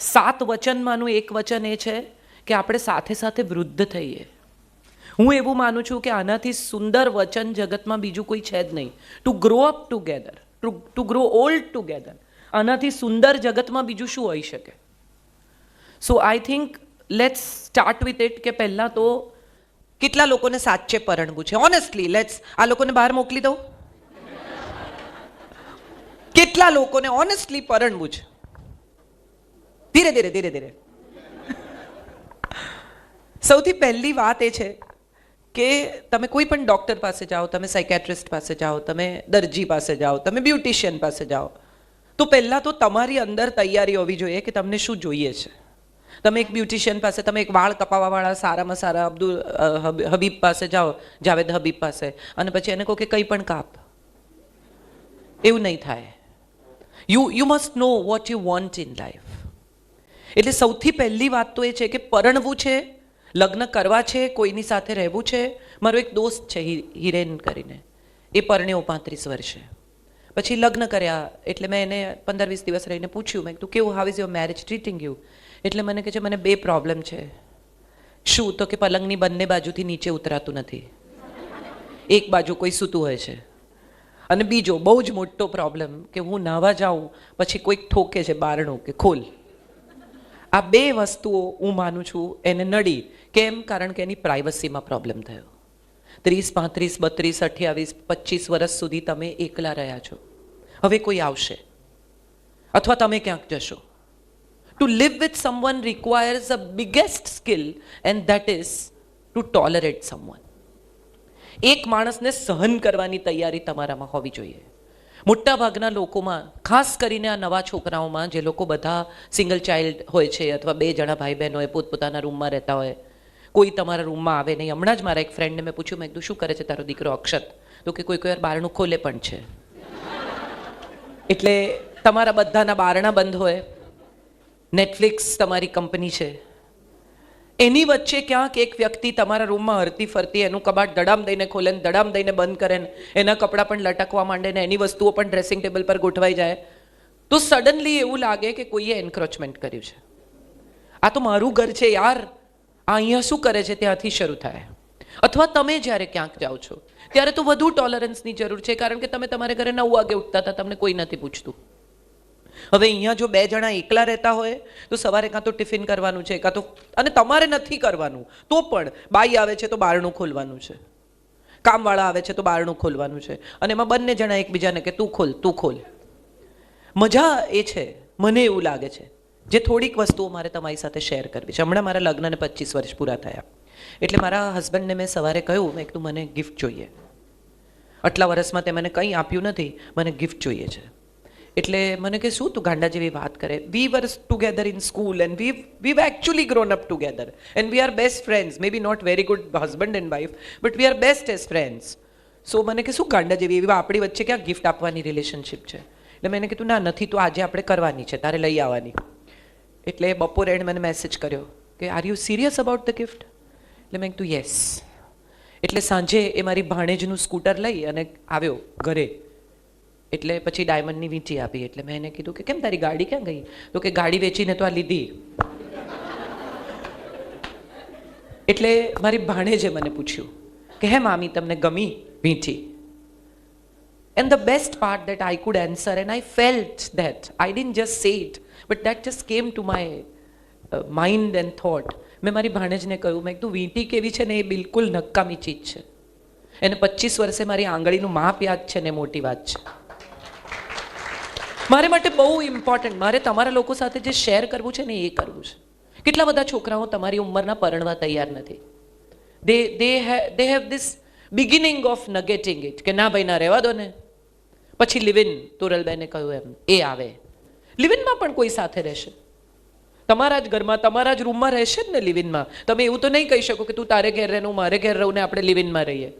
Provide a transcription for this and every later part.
7 વચનમાંનું એક વચન એ છે કે આપણે સાથે સાથે વૃદ્ધ થઈએ. હું એવું માનું છું કે આનાથી સુંદર વચન જગતમાં બીજું કોઈ છે જ નહીં. To grow up together, to grow old together, આનાથી સુંદર જગતમાં બીજું શું હોઈ શકે? So I think let's start with it કે પહેલાં તો કેટલા લોકોને સાચે પરણવું છે? ઓનેસ્ટલી લેટ્સ આ લોકોને બહાર મોકલી દઉં. કેટલા લોકોને ઓનેસ્ટલી પરણવું છે? ધીરે ધીરે ધીરે ધીરે. સૌથી પહેલી વાત એ છે કે તમે કોઈ પણ ડૉક્ટર પાસે જાઓ, તમે સાયકેટ્રિસ્ટ પાસે જાઓ, તમે દરજી પાસે જાઓ, તમે બ્યુટિશિયન પાસે જાઓ, તો પહેલાં તો તમારી અંદર તૈયારી હોવી જોઈએ કે તમને શું જોઈએ છે. તમે એક બ્યુટિશિયન પાસે, તમે એક વાળ કપાવવાવાળા સારામાં સારા હબીબ પાસે જાઓ, જાવેદ હબીબ પાસે, અને પછી એને કહો કે કંઈ પણ કાપ. એવું નહીં થાય. You must know what you want in life. એટલે સૌથી પહેલી વાત તો એ છે કે પરણવું છે, લગ્ન કરવા છે, કોઈની સાથે રહેવું છે. મારો એક દોસ્ત છે હિરેન કરીને, એ પરણ્યો 35 વર્ષે, પછી લગ્ન કર્યા. એટલે મેં એને 15-20 દિવસ રહીને પૂછ્યું, મેં તું કેવું, how is your marriage treating you? એટલે મને કહે છે મને 2 પ્રોબ્લેમ છે. શું? તો કે પલંગની બંને બાજુથી નીચે ઉતરાતું નથી, એક બાજુ કોઈ સૂતું હોય છે, અને બીજો બહુ જ મોટો પ્રોબ્લેમ કે હું નાહવા જાઉં પછી કોઈક ઠોકે છે બારણું કે ખોલ. આ 2 વસ્તુઓ હું માનું છું એને નડી. કેમ? કારણ કે એની પ્રાઇવસીમાં પ્રોબ્લેમ થયો. 30, 35, 32, 28, 25 વર્ષ સુધી તમે એકલા રહ્યા છો. હવે કોઈ આવશે અથવા તમે ક્યાંક જશો. To live with someone requires a biggest skill, and that is to tolerate someone. એક માણસને સહન કરવાની તૈયારી તમારામાં હોવી જોઈએ. મોટા ભાગના લોકોમાં, ખાસ કરીને આ નવા છોકરાઓમાં, જે લોકો બધા સિંગલ ચાઇલ્ડ હોય છે અથવા 2 જણા ભાઈ બહેન હોય, પોતપોતાના રૂમમાં રહેતા હોય, કોઈ તમારા રૂમમાં આવે નહીં. હમણાં જ મારા એક ફ્રેન્ડને મેં પૂછ્યું, મેં કીધું શું કરે છે તારો દીકરો અક્ષત? તો કે કોઈ વાર બારણું ખોલે પણ છે. એટલે તમારા બધાના બારણા બંધ હોય, નેટફ્લિક્સ તમારી કંપની છે, એની વચ્ચે ક્યાંક એક વ્યક્તિ તમારા રૂમમાં હરતી ફરતી એનું કબાટ દડામ દઈને ખોલે ને દડામ દઈને બંધ કરે ને એના કપડાં પણ લટકવા માંડે ને એની વસ્તુઓ પણ ડ્રેસિંગ ટેબલ પર ગોઠવાઈ જાય, તો સડનલી એવું લાગે કે કોઈએ એન્ક્રોચમેન્ટ કર્યું છે. આ તો મારું ઘર છે યાર, આ અહીંયા શું કરે છે? ત્યાંથી શરૂ થાય. અથવા તમે જ્યારે ક્યાંક જાઓ છો ત્યારે તો વધુ ટોલરન્સની જરૂર છે, કારણ કે તમે તમારે ઘરે 9 વાગે ઉઠતા હતા, તમને કોઈ નથી પૂછતું. હવે અહીંયા જો 2 જણા એકલા રહેતા હોય તો સવારે કાં તો ટિફિન કરવાનું છે, કાં તો, અને તમારે નથી કરવાનું તો પણ બાઈ આવે છે તો બારણું ખોલવાનું છે, કામવાળા આવે છે તો બારણું ખોલવાનું છે, અને એમાં બંને જણા એકબીજાને કે તું ખોલ તું ખોલ. મજા એ છે, મને એવું લાગે છે, જે થોડીક વસ્તુઓ મારે તમારી સાથે શેર કરવી છે. હમણાં મારા લગ્નને 25 વર્ષ પૂરા થયા, એટલે મારા હસબન્ડને મેં સવારે કહ્યું, મેં કીધું મને ગિફ્ટ જોઈએ. આટલા વર્ષમાં તે મને કંઈ આપ્યું નથી, મને ગિફ્ટ જોઈએ છે. એટલે મને કે શું તું ગાંડા જેવી વાત કરે? We were together in school and we actually grown up together and we are best friends. May be not very good husband and wife, but we are best as friends. So મને કે શું ગાંડા જેવી એવી આપણી વચ્ચે ક્યાં gift આપવાની રિલેશનશિપ છે? એટલે મેં કીધું ના નથી, તો આજે આપણે કરવાની છે, તારે લઈ આવવાની. એટલે બપોરે એણે મને મેસેજ કર્યો કે are you serious about the gift? એટલે મેં કીધું યસ. એટલે સાંજે એ મારી ભાણેજનું સ્કૂટર લઈ અને આવ્યો ઘરે. એટલે પછી ડાયમંડની વીંટી આપી. એટલે મેં એને કીધું કે કેમ તારી ગાડી ક્યાં ગઈ? તો કે ગાડી વેચીને તો આ લીધી. એટલે મારી ભાણેજે મને પૂછ્યું કે હે મામી તમને ગમી વીંટી? And the best part that I could answer, and I felt that I didn't just say it, but that just came to my mind and thought. મેં મારી ભાણેજને કહ્યું, મેં કીધું વીંટી કેવી છે ને એ બિલકુલ નકામી ચીજ છે. એને 25 વર્ષે મારી આંગળીનું માપ યાદ છે ને મોટી વાત છે. મારે માટે બહુ ઇમ્પોર્ટન્ટ, મારે તમારા લોકો સાથે જે શેર કરવું છે ને એ કરવું છે. કેટલા બધા છોકરાઓ તમારી ઉંમરના પરણવા તૈયાર નથી. they have this beginning of negating it કે ના ભાઈ ના રહેવા દો ને. પછી લિવ ઇન, તોરલબેને કહ્યું એમ, એ આવે. લિવ ઇનમાં પણ કોઈ સાથે રહેશે, તમારા જ ઘરમાં તમારા જ રૂમમાં રહેશે જ ને લિવ ઇનમાં. તમે એવું તો નહીં કહી શકો કે તું તારે ઘેર રહે હું મારે ઘેર રહું ને આપણે લિવ ઇનમાં રહીએ.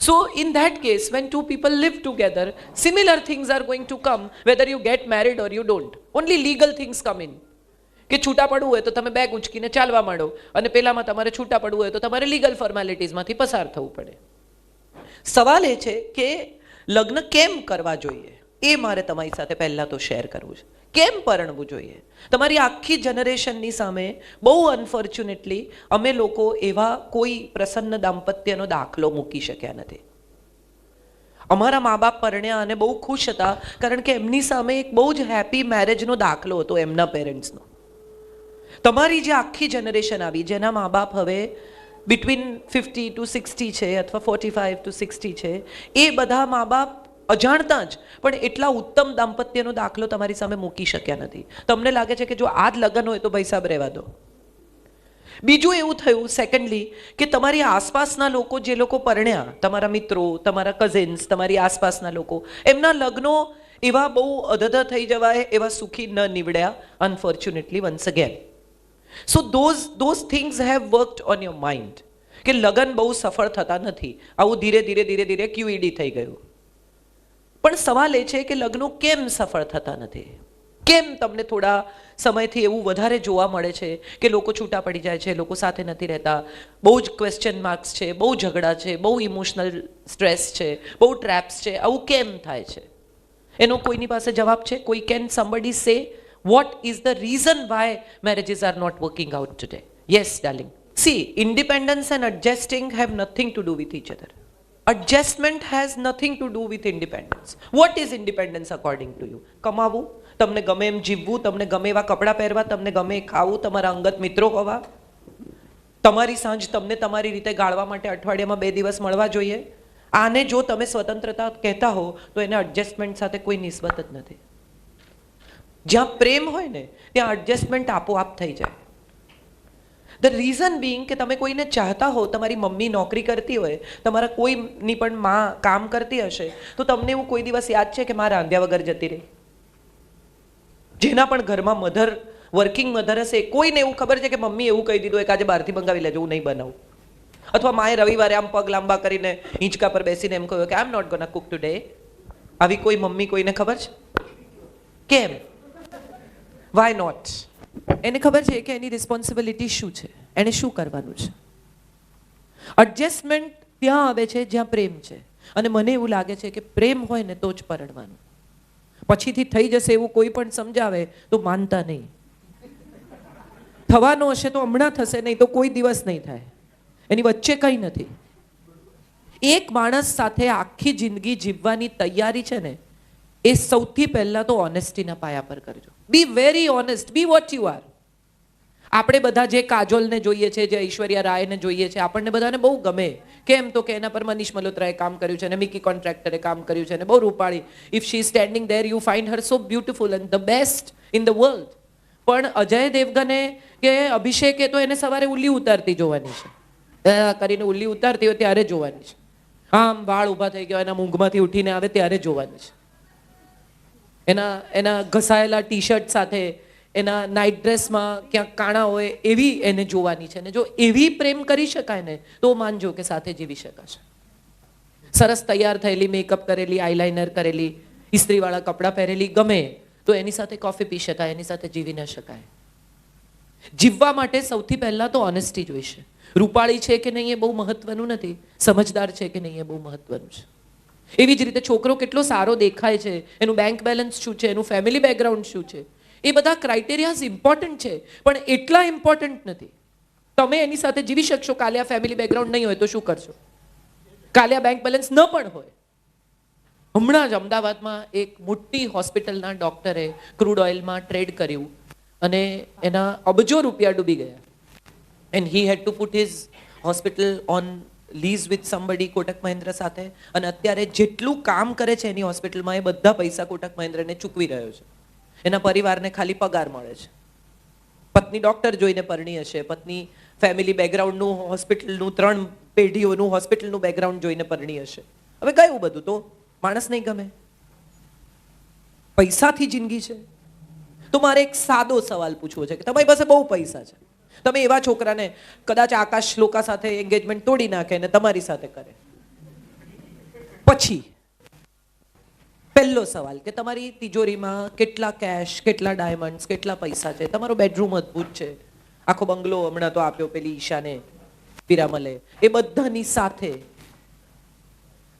So in that case, when 2 people live together, similar things are going to come whether you get married or you don't. Only legal things come in. કે છૂટા પડવું હોય તો તમે બેગ ઉંચકીને ચાલવા માંડો, અને પેલામાં તમારે છૂટા પડવું હોય તો તમારે લીગલ ફોર્માલિટીઝમાંથી પસાર થવું પડે. સવાલ એ છે કે લગ્ન કેમ કરવા જોઈએ, એ મારે તમારી સાથે પહેલાં તો શેર કરવું છે. કેમ પરણવું જોઈએ? તમારી આખી જનરેશનની સામે બહુ અનફોર્ચ્યુનેટલી અમે લોકો એવા કોઈ પ્રસન્ન દાંપત્યનો દાખલો મૂકી શક્યા નથી. અમારા મા બાપ પરણ્યા અને બહુ ખુશ હતા, કારણ કે એમની સામે એક બહુ જ હેપી મેરેજનો દાખલો હતો એમના પેરેન્ટ્સનો. તમારી જે આખી જનરેશન આવી, જેના મા બાપ હવે બિટવીન 50 to 60 છે અથવા 45 to 60 છે, એ બધા મા બાપ અજાણતા જ પણ એટલા ઉત્તમ દાંપત્યનો દાખલો તમારી સામે મૂકી શક્યા નથી. તમને લાગે છે કે જો આ જ લગ્ન હોય તો ભાઈ સાહેબ રહેવા દો. બીજું એવું થયું સેકન્ડલી કે તમારી આસપાસના લોકો, જે લોકો પરણ્યા, તમારા મિત્રો, તમારા કઝિન્સ, તમારી આસપાસના લોકો, એમના લગ્નો એવા બહુ અધધ થઈ જવાય એવા સુખી ન નીવડ્યા, unfortunately once again. So those things have worked on your mind કે લગ્ન બહુ સફળ થતા નથી. આવું ધીરે ધીરે ધીરે ધીરે QED થઈ ગયું. પણ સવાલ એ છે કે લગ્નો કેમ સફળ થતા નથી? કેમ તમને થોડા સમયથી એવું વધારે જોવા મળે છે કે લોકો છૂટા પડી જાય છે, લોકો સાથે નથી રહેતા, બહુ જ ક્વેશ્ચન માર્ક્સ છે, બહુ ઝઘડા છે, બહુ ઇમોશનલ સ્ટ્રેસ છે, બહુ ટ્રેપ્સ છે? આવું કેમ થાય છે? એનો કોઈની પાસે જવાબ છે? કોઈ કેન સમબડી સે what is the reason why marriages are not working out today? Yes, darling. See, independence and adjusting have nothing to do with each other. Adjustment has nothing to do with independence. What is independence according to you? કમાવું, તમને ગમે એમ જીવવું, તમને ગમે એવા કપડાં પહેરવા, તમને ગમે એ ખાવું, તમારા અંગત મિત્રો હોવા, તમારી સાંજ તમને તમારી રીતે ગાળવા માટે અઠવાડિયામાં 2 દિવસ મળવા જોઈએ. આને જો તમે સ્વતંત્રતા કહેતા હો તો એને એડજસ્ટમેન્ટ સાથે કોઈ નિસ્બત જ નથી. જ્યાં પ્રેમ હોય ને ત્યાં એડજસ્ટમેન્ટ આપોઆપ થઈ જાય. ધ રીઝન બિંગ કે તમે કોઈને ચાહતા હો, તમારી મમ્મી નોકરી કરતી હોય, તમારા કોઈની પણ માં કામ કરતી હશે, તો તમને એવું કોઈ દિવસ યાદ છે કે માં રાંધ્યા વગર જતી રહી? જેના પણ ઘરમાં મધર, વર્કિંગ મધર હશે, કોઈને એવું ખબર છે કે મમ્મી એવું કહી દીધું કે આજે બહારથી મંગાવી લેજો, હું નહીં બનાવું? અથવા માએ રવિવારે આમ પગ લાંબા કરીને હિંચકા પર બેસીને એમ કહ્યું કે I am not gonna cook today? આવી કોઈ મમ્મી કોઈને ખબર છે? કેમ? Why not? એને ખબર છે કે એની રિસ્પોન્સિબિલિટી શું છે, એને શું કરવાનું છે. એડજસ્ટમેન્ટ ત્યાં આવે છે જ્યાં પ્રેમ છે. અને મને એવું લાગે છે કે પ્રેમ હોય ને તો જ પરણવાનું. પછીથી થઈ જશે એવું કોઈ પણ સમજાવે તો માનતા નહીં. થવાનો હશે તો હમણાં થશે, નહીં તો કોઈ દિવસ નહીં થાય. એની વચ્ચે કંઈ નથી. એક માણસ સાથે આખી જિંદગી જીવવાની તૈયારી છે ને, એ સૌથી પહેલા તો ઓનેસ્ટીના પાયા પર કરજો. Be very honest, be what you are. આપણે બધા જે કાજોલને જોઈએ છે, જે ઐશ્વર્યા રાયને જોઈએ છે, આપણને બધાને બહુ ગમે. કેમ? તો કે એના પર મનીષ મલ્હોત્રાએ કામ કર્યું છે અને મિકી કોન્ટ્રાક્ટરે કામ કર્યું છે અને બહુ રૂપાળી. If she is standing there you find her so beautiful and the best in the world. પણ અજય દેવગને કે અભિષેકે તો એને સવારે ઉલ્લી ઉતારતી જોવાની છે. કરીને ઉલ્લી ઉતારતી હોય ત્યારે જોવાની છે. આમ વાળ ઊભા થઈ ગયા, એના મૂંગમાંથી ઉઠીને આવે ત્યારે જોવાની છે. એના ઘસાયેલા ટી શર્ટ સાથે, એના નાઇટ ડ્રેસમાં ક્યાંક કાણા હોય એવી એને જોવાની છે. ને જો એવી પ્રેમ કરી શકાય ને તો માનજો કે સાથે જીવી શકાશે. સરસ તૈયાર થયેલી, મેકઅપ કરેલી, આઈલાઇનર કરેલી, ઇસ્ત્રીવાળા કપડાં પહેરેલી ગમે તો એની સાથે કોફી પી શકાય, એની સાથે જીવી ન શકાય. જીવવા માટે સૌથી પહેલા તો ઓનેસ્ટી જોઈશે. રૂપાળી છે કે નહીં એ બહુ મહત્વનું નથી, સમજદાર છે કે નહીં એ બહુ મહત્વનું છે. એવી જ રીતે છોકરો કેટલો સારો દેખાય છે, એનું બેંક બેલેન્સ શું છે, એનું ફેમિલી બેકગ્રાઉન્ડ શું છે, એ બધા ક્રાઇટેરિયાઝ ઇમ્પોર્ટન્ટ છે, પણ એટલા ઇમ્પોર્ટન્ટ નથી. તમે એની સાથે જીવી શકશો, કાલે આ ફેમિલી બેકગ્રાઉન્ડ નહીં હોય તો શું કરશો? કાલે આ બેંક બેલેન્સ ન પણ હોય. હમણાં જ અમદાવાદમાં એક મોટી હોસ્પિટલના ડોક્ટરે ક્રૂડ ઓઇલમાં ટ્રેડ કર્યું અને એના અબજો રૂપિયા ડૂબી ગયા. And he had to put his hospital on lease with somebody, Kotak Mahindra સાથે. અને અત્યારે જેટલું કામ કરે છે એની હોસ્પિટલમાં એ બધા પૈસા કોટક મહિન્દ્રાને ચૂકવી રહ્યો છે. એના પરિવારને ખાલી પગાર મળે છે. પત્ની ડોક્ટર જોઈને પરણી હશે, પત્ની ફેમિલી બેકગ્રાઉન્ડનું, હોસ્પિટલનું, 3 પેઢીઓનું હોસ્પિટલનું બેકગ્રાઉન્ડ જોઈને પરણી હશે. હવે કયું બધું તો માણસ નહીં ગમે? પૈસાથી જિંદગી છે? તો મારે એક સાદો સવાલ પૂછવો છે કે તમારી પાસે બહુ પૈસા છે, તમે એવા છોકરાને કદાચ આકાશ શ્લોકા સાથે એન્ગેજમેન્ટ તોડી નાખે ને તમારી સાથે કરે, પછી પહેલો સવાલ કે તમારી તિજોરીમાં કેટલા કેશ, કેટલા ડાયમંડ્સ, કેટલા પૈસા છે, તમારો બેડરૂમ અદ્ભુત છે, આખો બંગલો હમણાં તો આપ્યો પેલી ઈશાને, પિરામલે, એ બધાની સાથે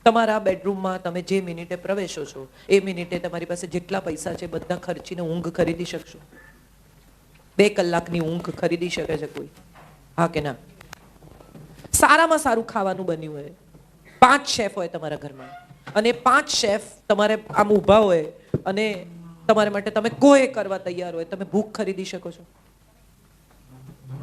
તમારા બેડરૂમમાં તમે જે મિનિટે પ્રવેશો છો એ મિનિટે તમારી પાસે જેટલા પૈસા છે બધા ખર્ચીને ઊંઘ ખરીદી શકશો? 2 કલાકની ઊંઘ ખરીદી શકે છે કોઈ? હા કે ના? સારામાં સારું ખાવાનું બન્યું હોય, 5 શેફ હોય તમારા ઘરમાં, અને 5 શેફ તમારે આમ ઊભા હોય અને તમારા માટે તમે કોઈ કરવા તૈયાર હોય, તમે ભૂખ ખરીદી શકો છો?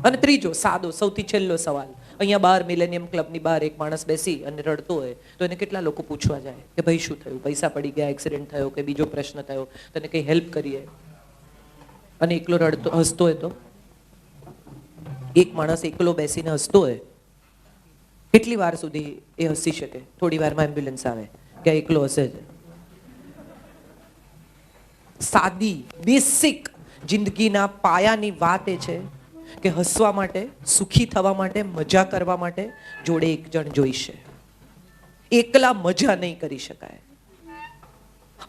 અને ત્રીજો સાદો સૌથી છેલ્લો સવાલ, અહીંયા બહાર મિલેનિયમ ક્લબની બહાર એક માણસ બેસી અને રડતો હોય તો એને કેટલા લોકો પૂછવા જાય કે ભાઈ શું થયું, પૈસા પડી ગયા, એક્સિડન્ટ થયો કે બીજો પ્રશ્ન થયો, તને કંઈ હેલ્પ કરીએ? અને એકલો રડતો હસતો હોય તો? એક માણસ એકલો બેસીને હસતો હોય, કેટલી વાર સુધી એ હસી શકે? થોડી વારમાં એમ્બ્યુલન્સ આવે કે એકલો હસે છે. સાદી બેસિક જિંદગીના પાયાની વાત એ છે કે હસવા માટે, સુખી થવા માટે, મજા કરવા માટે જોડે એક જણ જોઈશે. એકલા મજા નહીં કરી શકાય.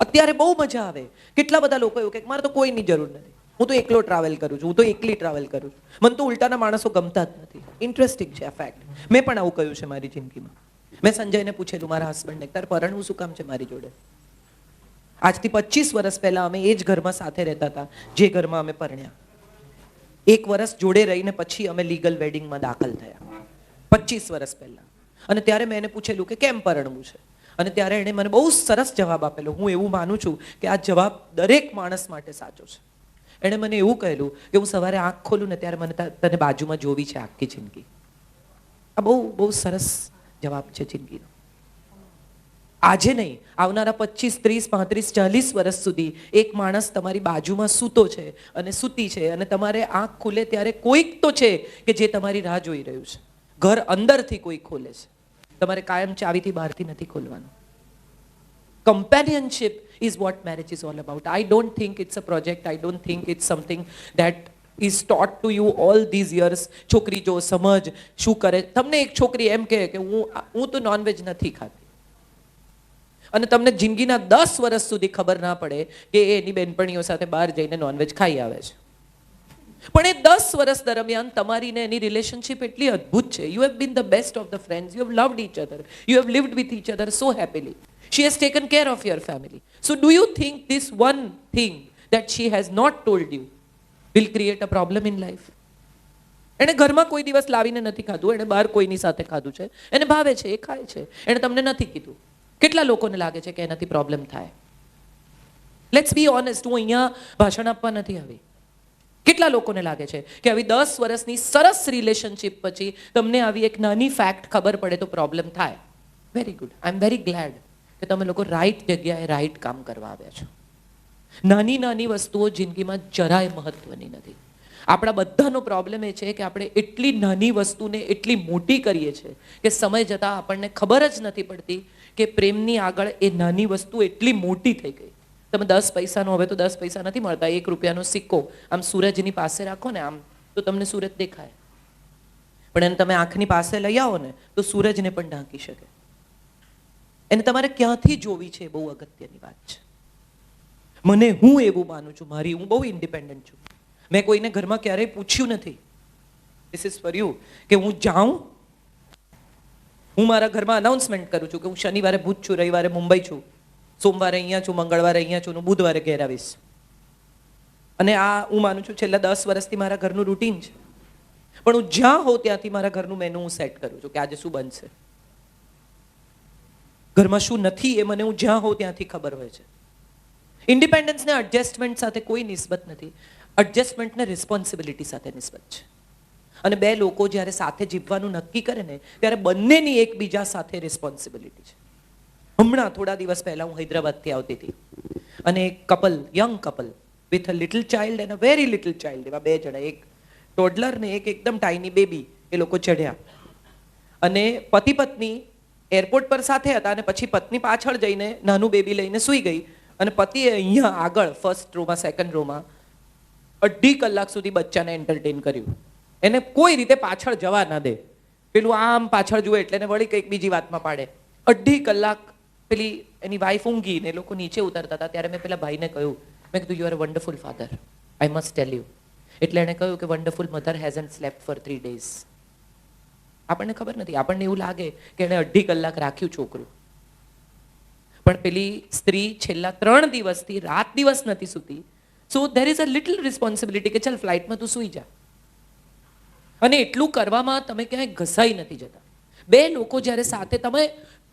અત્યારે બહુ મજા આવે. કેટલા બધા લોકો એવું કે મારે તો કોઈની જરૂર નથી, હું તો એકલો ટ્રાવેલ કરું છું, હું તો એકલી ટ્રાવેલ કરું છું, મને તો ઉલટાના માણસો ગમતા જ નથી. ઇન્ટરેસ્ટિંગ છે આ ફેક્ટ. મેં પણ આવું કહ્યું છે મારી જિંદગીમાં. મેં સંજયને પૂછેલું, મારા હસબન્ડને, તારે પરણવું શું કામ છે મારી જોડે? આજથી 25 વર્ષ પહેલા અમે એ જ ઘરમાં સાથે રહેતા હતા જે ઘરમાં અમે પરણ્યા. 1 વર્ષ જોડે રહીને પછી અમે લીગલ વેડિંગમાં દાખલ થયા, 25 વર્ષ પહેલા. અને ત્યારે મેં એને પૂછેલું કે કેમ પરણવું છે, અને ત્યારે એણે મને બહુ સરસ જવાબ આપેલો. હું એવું માનું છું કે આ જવાબ દરેક માણસ માટે સાચો છે. એણે મને એવું કહેલું કે હું સવારે આંખ ખોલું ને ત્યારે મને તને બાજુમાં જોવી છે આખી જિંદગી. આ બહુ બહુ સરસ જવાબ છે જિંદગીનો. આજે નહીં, આવનારા 25, 30, 35, 40 વર્ષ સુધી એક માણસ તમારી બાજુમાં સૂતો છે અને સૂતી છે, અને તમારે આંખ ખુલે ત્યારે કોઈક તો છે કે જે તમારી રાહ જોઈ રહ્યું છે. ઘર અંદરથી કોઈ ખોલે છે, તમારે કાયમ ચાવીથી બહારથી નથી ખોલવાનું. Companionship is what marriage is all about. I don't think it's a project. I don't think it's something that is taught to you all these years. છોકરી જો સમજ શું કરે. તમને એક છોકરી એમ કહે કે હું તો નોનવેજ નથી ખાતી, અને તમને જિંદગીના 10 વર્ષ સુધી ખબર ના પડે કે એની બેનપણીઓ સાથે બહાર જઈને નોનવેજ ખાઈ આવે છે. પણ એ 10 વર્ષ દરમિયાન તમારી ને એની રિલેશનશિપ એટલી અદ્ભુત છે. You have been the best of the friends. You have loved each other. You have lived with each other so happily. She has taken care of your family. So do you think this one thing that she has not told you will create a problem in life? એને ઘરમાં કોઈ દિવસ લાવીને નથી ખાધું, એને બહાર કોઈની સાથે ખાધું છે, એને ભાવે છે, એ ખાય છે, એને તમને નથી કીધું. કેટલા લોકોને લાગે છે કે એનાથી પ્રોબ્લેમ થાય? Let's be honest. હું અહીંયા ભાષણ આપવા નથી આવી. કેટલા લોકોને લાગે છે કે આવી 10 વર્ષની સરસ રિલેશનશિપ પછી તમને આવી એક નાની ફેક્ટ ખબર પડે તો પ્રોબ્લેમ થાય? Very good. I am very glad કે તમે લોકો રાઈટ જગ્યાએ રાઈટ કામ કરવા આવ્યા છો. નાની નાની વસ્તુઓ જિંદગીમાં જરાય મહત્વની નથી. આપણા બધાનો પ્રોબ્લેમ એ છે કે આપણે એટલી નાની વસ્તુને એટલી મોટી કરીએ છીએ કે સમય જતાં આપણને ખબર જ નથી પડતી કે પ્રેમની આગળ એ નાની વસ્તુ એટલી મોટી થઈ ગઈ. તમે 10 પૈસાનો, હવે તો 10 પૈસા નથી મળતા, 1 રૂપિયાનો સિક્કો આમ સૂરજની પાસે રાખો ને આમ, તો તમને સૂરજ દેખાય. પણ એને તમે આંખની પાસે લઈ આવો ને તો સૂરજને પણ ઢાંકી શકે. એને તમારે ક્યાંથી જોવી છે એ બહુ અગત્યની વાત છે. મને, હું એવું માનું છું, હું બહુ ઇન્ડિપેન્ડન્ટ છું. મેં કોઈને ઘરમાં ક્યારેય પૂછ્યું નથી. ધીસ ઇઝ ફોર યુ કે હું જાઉં, હું મારા ઘરમાં અનાઉન્સમેન્ટ કરું છું કે હું શનિવારે ભુજ છું, રવિવારે મુંબઈ છું, સોમવારે અહીંયા છું, મંગળવારે અહીંયા છું, બુધવારે ઘેર આવીશ. અને આ હું માનું છું છેલ્લા 10 વર્ષથી મારા ઘરનું રૂટીન છે. પણ હું જ્યાં હોઉં ત્યાંથી મારા ઘરનું મેનુ હું સેટ કરું છું કે આજે શું બનશે, ઘરમાં શું નથી, એ મને હું જ્યાં હોઉં ત્યાંથી ખબર હોય છે. ઇન્ડિપેન્ડન્સને એડજસ્ટમેન્ટ સાથે કોઈ નિસ્બત નથી. એડજસ્ટમેન્ટને રિસ્પોન્સિબિલિટી સાથે નિસ્બત છે. અને 2 લોકો જ્યારે સાથે જીવવાનું નક્કી કરે ને ત્યારે બંનેની એકબીજા સાથે રિસ્પોન્સિબિલિટી છે. હમણાં થોડા દિવસ પહેલા હું હૈદરાબાદથી આવતી હતી અને એક couple, young couple with a little child and a very little child, એવા 2 જણા, એક ટોડલર ને એક એકદમ ટાઇની બેબી, એ લોકો ચઢ્યા. અને પતિ પત્ની એરપોર્ટ પર સાથે હતા અને પછી પત્ની પાછળ જઈને નાનું બેબી લઈને સૂઈ ગઈ અને પતિએ અહીંયા આગળ ફર્સ્ટ રોમાં, સેકન્ડ રોમાં 2.5 કલાક સુધી બચ્ચાને એન્ટરટેન કર્યું. એને કોઈ રીતે પાછળ જવા ના દે. પેલું આમ પાછળ જુએ એટલે એને વળી કંઈક બીજી વાતમાં પાડે. 2.5 કલાક પેલી એની વાઈફ ઊંઘી ને લોકો નીચે ઉતરતા હતા. ત્યારે મેં પેલા ભાઈને કહ્યું, મેં કીધું you are a wonderful father, I must tell you. એટલે એણે કહ્યું કે wonderful mother hasn't slept for 3 days. આપણને ખબર નથી, આપણને એવું લાગે કે એણે 2.5 કલાક રાખ્યું છોકરું, પણ પેલી સ્ત્રી છેલ્લા 3 દિવસથી રાત દિવસ નથી સૂતી. So there is a little responsibility કે ચાલ ફ્લાઇટમાં તું સૂઈ જા. અને એટલું કરવામાં તમે ક્યાંય ઘસાઈ નથી જતા. 2 લોકો જ્યારે સાથે, તમે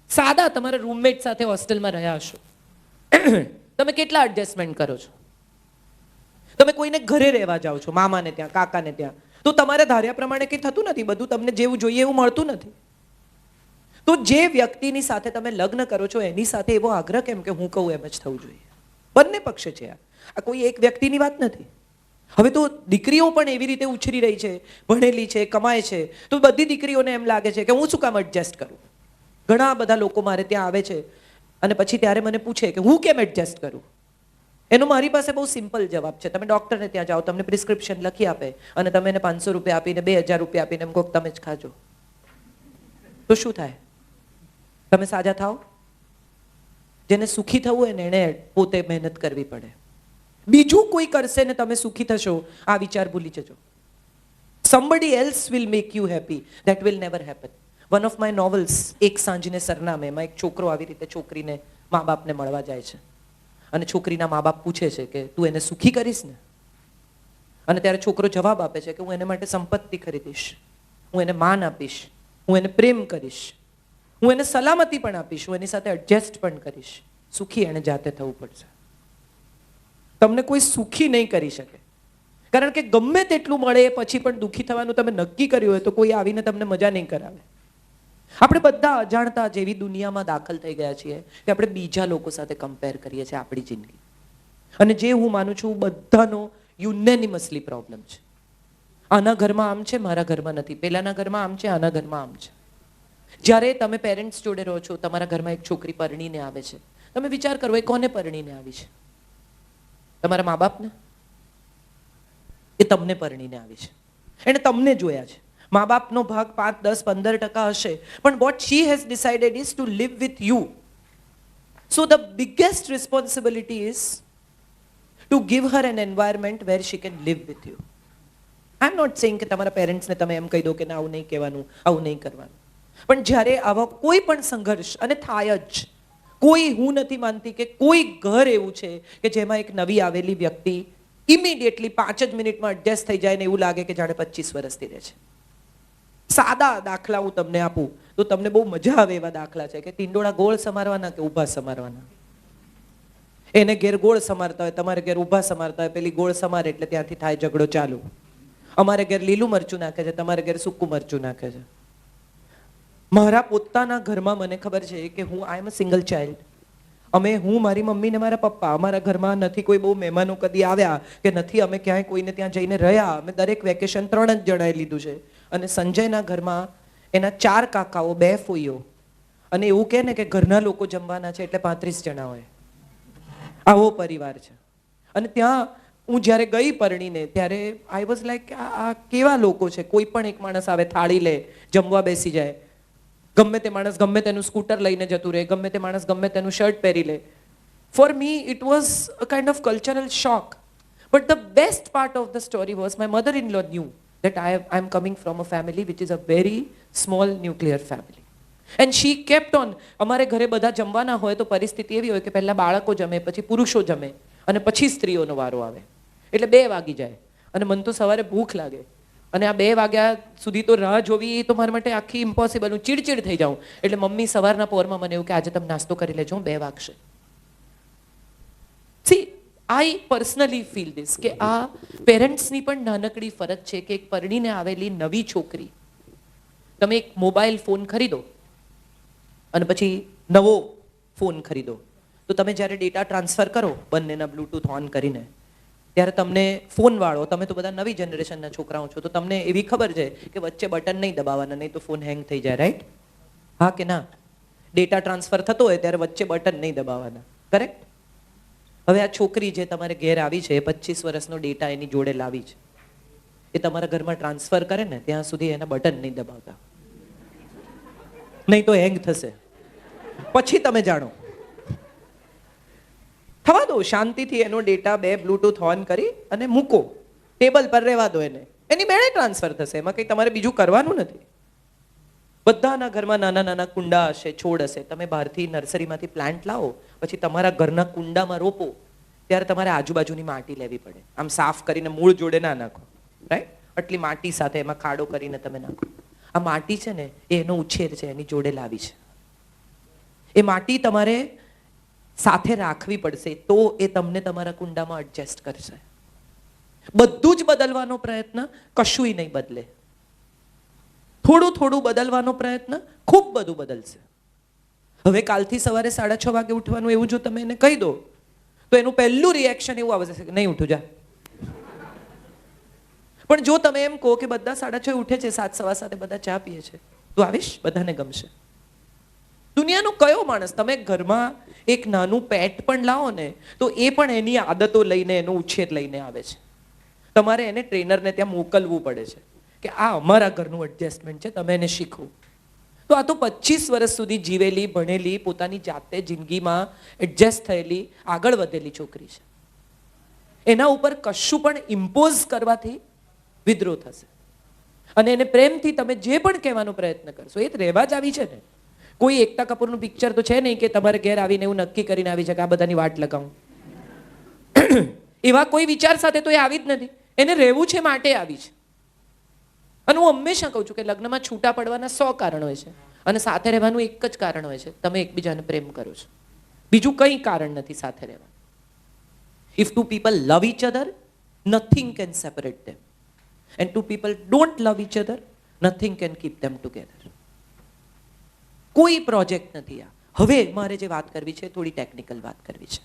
સાદા તમારા રૂમમેટ સાથે હોસ્ટેલમાં રહ્યા હશો, તમે કેટલા એડજસ્ટમેન્ટ કરો છો? તમે કોઈને ઘરે રહેવા જાઓ છો, મામાને ત્યાં, કાકાને ત્યાં, તો તમારે ધાર્યા પ્રમાણે કંઈ થતું નથી. બધું તમને જેવું જોઈએ એવું મળતું નથી. તો જે વ્યક્તિની સાથે તમે લગ્ન કરો છો એની સાથે એવો આગ્રહ કેમ કે હું કહું એમ જ થવું જોઈએ? બંને પક્ષે છે આ કોઈ એક વ્યક્તિની વાત નથી. હવે તો દીકરીઓ પણ એવી રીતે ઉછરી રહી છે, ભણેલી છે, કમાય છે, તો બધી દીકરીઓને એમ લાગે છે કે હું શું કામ એડજસ્ટ કરું. ઘણા બધા લોકો મારે ત્યાં આવે છે અને પછી ત્યારે મને પૂછે કે હું કેમ એડજસ્ટ કરું. એનો મારી પાસે બહુ સિમ્પલ જવાબ છે. તમે ડૉક્ટરને ત્યાં જાઓ, તમને પ્રિસ્ક્રિપ્શન લખી આપે અને તમે એને 500 રૂપિયા આપીને 2000 રૂપિયા આપીને એમ કહો તમે જ ખાજો, તો શું થાય? તમે સાજા થાઓ? જેને સુખી થવું હોય ને એને પોતે મહેનત કરવી પડે. બીજું કોઈ કરશે ને તમે સુખી થશો, આ વિચાર ભૂલી જજો. somebody else will make you happy, that will never happen. one of my novels, એક સાંજને સરનામે, એમાં એક છોકરો આવી રીતે છોકરીને મા બાપને મળવા જાય છે અને છોકરીના મા બાપ પૂછે છે કે તું એને સુખી કરીશ ને? અને ત્યારે છોકરો જવાબ આપે છે કે હું એને માટે સંપત્તિ ખરીદીશ, હું એને માન આપીશ, હું એને પ્રેમ કરીશ, હું એને સલામતી પણ આપીશ, હું એની સાથે એડજસ્ટ પણ કરીશ. સુખી એને જાતે થવું પડશે. તમને કોઈ સુખી નહીં કરી શકે, કારણ કે ગમે તેટલું મળે પછી પણ દુઃખી થવાનું તમે નક્કી કર્યું હોય તો કોઈ આવીને તમને મજા નહીં કરાવે. આપણે બધા અજાણતા જેવી દુનિયામાં દાખલ થઈ ગયા છીએ કે આપણે બીજા લોકો સાથે કમ્પેર કરીએ છીએ આપણી જિંદગી. અને જે હું માનું છું બધાનો યુનેનિમસલી પ્રોબ્લેમ છે. આના ઘરમાં આમ છે, મારા ઘરમાં નથી. પેલાના ઘરમાં આમ છે, આના ઘરમાં આમ છે. જ્યારે તમે પેરેન્ટ્સ જોડે રહો છો, તમારા ઘરમાં એક છોકરી પરણીને આવે છે, તમે વિચાર કરો એ કોને પરણીને આવી છે? તમારા મા બાપને? એ તમને પરણીને આવી છે, એને તમને જોયા છે. મા બાપનો ભાગ 5, 10, 15% હશે, પણ what she has decided is to live with you. So the biggest responsibility is to give her an environment where she can live with you. I'm not saying કે તમારા પેરેન્ટ્સને તમે એમ કહી દો કે ના આવું નહીં કહેવાનું, આવું નહીં કરવાનું. પણ જ્યારે આવા કોઈ પણ સંઘર્ષ, અને થાય જ, કોઈ, હું નથી માનતી કે કોઈ ઘર એવું છે કે જેમાં એક નવી આવેલી વ્યક્તિ ઇમિડિયેટલી 5 જ મિનિટમાં એડજસ્ટ થઈ જાય ને એવું લાગે કે જાણે 25 વર્ષથી રહે છે. સાદા દાખલા હું તમને આપું તો તમને બહુ મજા આવે એવા દાખલા છે કે ટિંડોળા ગોળ સમારવાના કે ઊભા સમારવાના. એને ઘેર ગોળ સમારતા હોય, તમારે ઘેર ઊભા સમારતા હોય. પેલી ગોળ સમારે એટલે ત્યાંથી થાય ઝઘડો ચાલુ. અમારે ઘેર લીલું મરચું નાખે છે, તમારે ઘેર સૂકું મરચું નાખે છે. મારા પોતાના ઘરમાં મને ખબર છે કે I M a single child. હું, મારી મમ્મી ને મારા પપ્પા, અમારા ઘરમાં નથી કોઈ બહુ મહેમાનો કદી આવ્યા કે નથી અમે ક્યાંય કોઈને ત્યાં જઈને રહ્યા. અમે દરેક વેકેશન 3 જ જણાએ લીધું છે. અને સંજયના ઘરમાં એના 4 કાકાઓ, 2 ફોઈઓ, અને એવું કહે ને કે ઘરના લોકો જમવાના છે એટલે 35 જણા હોય. આવો પરિવાર છે. અને ત્યાં હું જ્યારે ગઈ પરણીને ત્યારે આઈ વોઝ લાઈક આ કેવા લોકો છે? કોઈ પણ એક માણસ આવે, થાળી લે, જમવા બેસી જાય. ગમે તે માણસ ગમે તેનું સ્કૂટર લઈને જતું રહે, ગમે તે માણસ ગમે તેનું શર્ટ પહેરી લે. For me it was a kind of cultural shock. But the best part of the story was my mother in law knew that I am coming from a family which is a very small nuclear family. And she kept on. અમારે ઘરે બધા જમવાના હોય તો પરિસ્થિતિ એવી હોય કે પહેલા બાળકો જમે, પછી પુરુષો જમે અને પછી સ્ત્રીઓનો વારો આવે. એટલે 2 વાગી જાય અને મને તો સવારે ભૂખ લાગે અને આ 2 વાગ્યા સુધી તો રાહ જોવી એ તો મારા માટે આખી ઇમ્પોસિબલ. હું ચીડચીડ થઈ જાઉં. એટલે મમ્મી સવારના પોરમાં મને એવું કે આજે તમે નાસ્તો કરી લેજો, 2 વાગશે. See, I personally feel this કે આ પેરેન્ટ્સની પણ નાનકડી ફરજ છે કે એક પરણીને આવેલી નવી છોકરી, તમે એક મોબાઈલ ફોન ખરીદો અને પછી નવો ફોન ખરીદો તો તમે જ્યારે ડેટા ટ્રાન્સફર કરો બંનેના બ્લૂટૂથ ઓન કરીને, ત્યારે તમને ફોનવાળો, તમે તો બધા નવી જનરેશનના છોકરાઓ છો તો તમને એવી ખબર છે કે વચ્ચે બટન નહીં દબાવવાના, નહીં તો ફોન હેંગ થઈ જાય. રાઈટ? હા કે ના? ડેટા ટ્રાન્સફર થતો હોય ત્યારે વચ્ચે બટન નહીં દબાવવાના. કરેક્ટ? હવે આ છોકરી જે તમારે ઘેર આવી છે, 25 વર્ષનો ડેટા એની જોડે લાવી છે, એ તમારા ઘરમાં ટ્રાન્સફર કરે ને ત્યાં સુધી એના બટન નહીં દબાવતા, નહીં તો હેંગ થશે. પછી તમે જાણો. થવા દો શાંતિથી એનો ડેટા 2 બ્લૂટૂથ ઓન કરી અને મૂકો, ટેબલ પર રહેવા દો એને, એની મેળે ટ્રાન્સફર થશે. એમાં કંઈ તમારે બીજું કરવાનું નથી. બધાના ઘરમાં નાના નાના કુંડા હશે, છોડ હશે. તમે બહારથી નર્સરીમાંથી પ્લાન્ટ લાવો, પછી તમારા ઘરના કુંડામાં રોપો, ત્યારે તમારે આજુબાજુની માટી લેવી પડે. આમ સાફ કરીને મૂળ જોડે ના નાખો, રાઈટ? આટલી માટી સાથે એમાં ખાડો કરીને તમે નાખો. આ માટી છે ને, એ એનો ઉછેર છે, એની જોડે લાવી છે. એ માટી તમારે સાથે રાખવી પડશે, તો એ તમને તમારા કુંડામાં એડજસ્ટ કરશે. બધું જ બદલવાનો પ્રયત્ન કશુંય નહીં બદલે. થોડું થોડું બદલવાનો પ્રયત્ન ખૂબ બધું બદલશે. હવે કાલથી સવારે 6:30 વાગે ઉઠવાનું એવું જો તમે એને કહી દો, તો એનું પહેલું રિએક્શન એવું આવશે કે નહીં ઉઠું, જા. પણ જો તમે એમ કહો કે બધા 6:30 ઉઠે છે, 7:15 બધા ચા પીએ છે, તું આવીશ, બધાને ગમશે. દુનિયાનો કયો માણસ, તમે ઘરમાં એક નાનું પેટ પણ લાવો ને, તો એ પણ એની આદતો લઈને, એનો ઉછેર લઈને આવે છે. તમારે એને ટ્રેનરને ત્યાં મોકલવું પડે છે કે આ અમારા ઘરનું એડજસ્ટમેન્ટ છે, તમે એને શીખવું. તો આ તો 25 વર્ષ સુધી જીવેલી, ભણેલી, પોતાની જાતે જિંદગીમાં એડજસ્ટ થયેલી, આગળ વધેલી છોકરી છે. એના ઉપર કશું પણ ઇમ્પોઝ કરવાથી વિદ્રોહ થશે. અને એને પ્રેમથી તમે જે પણ કહેવાનો પ્રયત્ન કરશો, એ રહેવા જ આવી છે ને. કોઈ એકતા કપૂરનું પિક્ચર તો છે નહીં કે તમારે ઘેર આવીને એવું નક્કી કરીને આવી છે કે આ બધાની વાટ લગાવું. એવા કોઈ વિચાર સાથે તો એ આવી જ નથી. એને રહેવું છે માટે આવી છે. અને હું હંમેશા કહું છું કે લગ્નમાં છૂટા પડવાના 100 કારણ હોય છે, અને સાથે રહેવાનું એક જ કારણ હોય છે, તમે એકબીજાને પ્રેમ કરો છો. બીજું કંઈ કારણ નથી સાથે રહેવાનું. If two people love each other, nothing can separate them. And two people don't love each other, nothing can keep them together. કોઈ પ્રોજેક્ટ નથી આ. હવે મારે જે વાત કરવી છે, થોડી ટેકનિકલ વાત કરવી છે.